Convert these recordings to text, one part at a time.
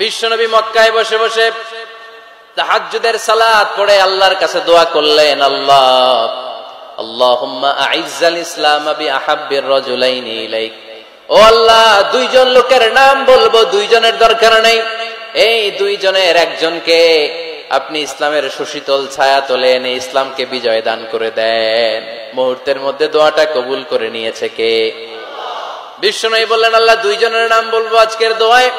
বিশ্বনবী মক্কায় বসে বসে তাহাজ্জুদের সালাত পড়ে আল্লাহর কাছে দোয়া করলেন, আল্লাহুম্মা আইজ্জাল ইসলাম বিআহাব্বির রাজুলাইনি ইলাইক। ও আল্লাহ, দুইজন লোকের নাম বলবো, দুইজনের দরকার নেই, এই দুইজনের একজনকে আপনি ইসলামের সুশীতল ছায়া তলে এনে ইসলামকে বিজয় দান করে দেন। মুহূর্তের মধ্যে দোয়াটা কবুল করে নিয়েছে কে? বিশ্বনবী বললেন, আল্লাহ দুইজনের নাম বলবো আজকের দোয়ায়।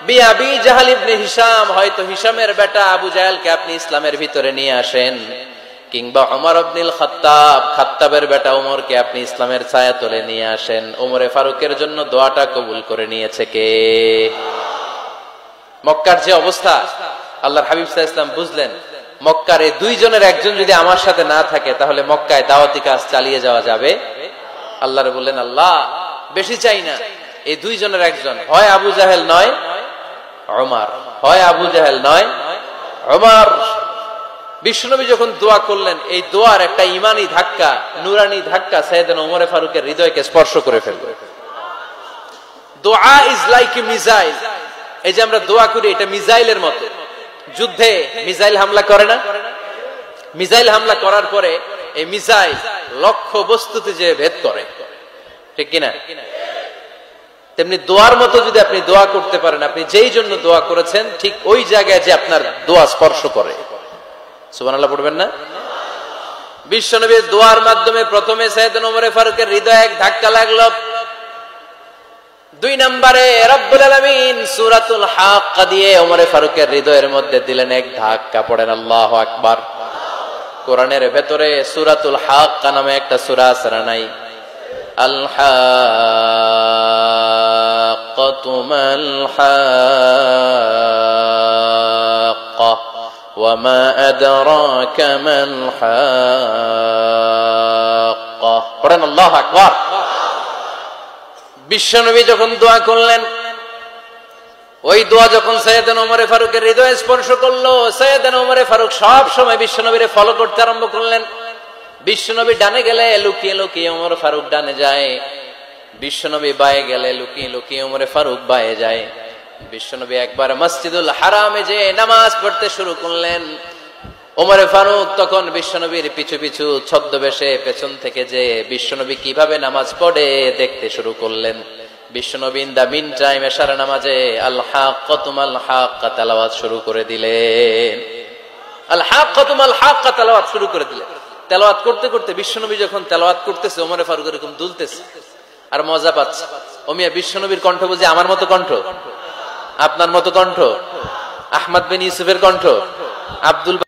বিআবি জাহল ইবনে হিশাম, হয়তো হিশামের বেটা আবু জাহেলকে আপনি ইসলামের ভিতরে নিয়ে আসেন, কিংবা ওমর ইবনুল খাত্তাব, খাত্তাবের বেটা ওমরকে আপনি ইসলামের ছায়া তলে নিয়ে আসেন। ওমরে ফারুকের জন্য দোয়াটা কবুল করে নিয়েছে কে? মক্কার যে অবস্থা, আল্লাহর হাবিব সাল্লাল্লাহু আলাইহি ওয়াসাল্লাম বুঝলেন মক্কার এই দুইজনের একজন যদি আমার সাথে না থাকে তাহলে মক্কায় দাওয়াতি কাজ চালিয়ে যাওয়া যাবে। আল্লাহরে বললেন, আল্লাহ বেশি চাই না, এই দুইজনের একজন, হয় আবু জাহেল নয় ওমর, হয় আবু জাহেল নয় ওমর। বিশ্বনবী যখন দোয়া করলেন, এই দোয়ার একটা ইমানি ধাক্কা, নুরানি ধাক্কা সাইয়েদনা ওমর ফারুকের হৃদয়কে স্পর্শ করে ফেলল। দোয়া ইজ লাইক এ মিসাইল। এই যে আমরা দোয়া করি, এটা মিসাইলের মতো। যুদ্ধে মিসাইল হামলা করে না? মিসাইল হামলা করার পরে এই মিসাইল লক্ষ্য বস্তুতে যে ভেদ করে, ঠিক কিনা? তেমনি দোয়ার মতো যদি আপনি দোয়া করতে পারেন, আপনি যেই জন্য দোয়া করেছেন ঠিক ওই জায়গায় যে আপনার দোয়া স্পর্শ করে। সুবহানাল্লাহ পড়বেন না? বিশ্বনবীর দোয়ার মাধ্যমে প্রথমে সাইয়েদনা ওমর ফারুকের হৃদয়ে এক ধাক্কা লাগলো। দুই নম্বরে রব্বুল আলামিন সূরাতুল হাক্কা দিয়ে ওমর ফারুকের হৃদয়ের মধ্যে দিলেন এক ধাক্কা। পড়েন আল্লাহু আকবার। কোরআনের ভেতরে সূরাতুল হাক্কা নামে একটা সূরা আছে না নাই? আল হাক্কাতু মাল হাক্কা ওয়া মা আদরাকা মাল হাক্কা। পড়েন আল্লাহু আকবার। বিশ্বনবী যখন দোয়া করলেন, ওই দোয়া যখন সাইয়েদনা ওমর ফারুকের হৃদয়ে স্পর্শ করলো, সাইয়েদনা ওমর ফারুক সব সময় বিশ্বনবীরে ফলো করতে আরম্ভ করলেন। বিশ্বনবী ডানে গেলে লুকিয়ে লুকিয়ে ওমর ফারুক ডানে যায়, বিশ্বনবী বায়ে গেলে লুকিয়ে লুকিয়ে ওমর ফারুক বায়ে যায়। বিশ্বনবী একবার মসজিদুল হারামে যে নামাজ পড়তে শুরু করলেন, ওমর ফারুক তখন বিশ্বনবীর পিছু পিছু ছদ্মবেশে পেছন থেকে যে বিশ্বনবী কিভাবে নামাজ পড়ে দেখতে শুরু করলেন। বিশ্বনবী ইন দা মিন টাইম এশার নামাজে আল হাক্কাতু মাল হাক্কা তেলাওয়াত শুরু করে দিলেন। আল হাক্কাতু মাল হাক্কা তেলাওয়াত শুরু করে দিলেন। তেলাওয়াত করতে করতে বিশ্বনবী যখন তেলাওয়াত করতেছে, ওমর ফারুক এরকম দুলতেছে আর মজা পাচ্ছে। ওমিয়া বিশ্বনবীর কণ্ঠ বুঝি আমার মতো কণ্ঠ, আপনার মতো কণ্ঠ, আহমদ বিন ইউসুফের কণ্ঠ, আব্দুল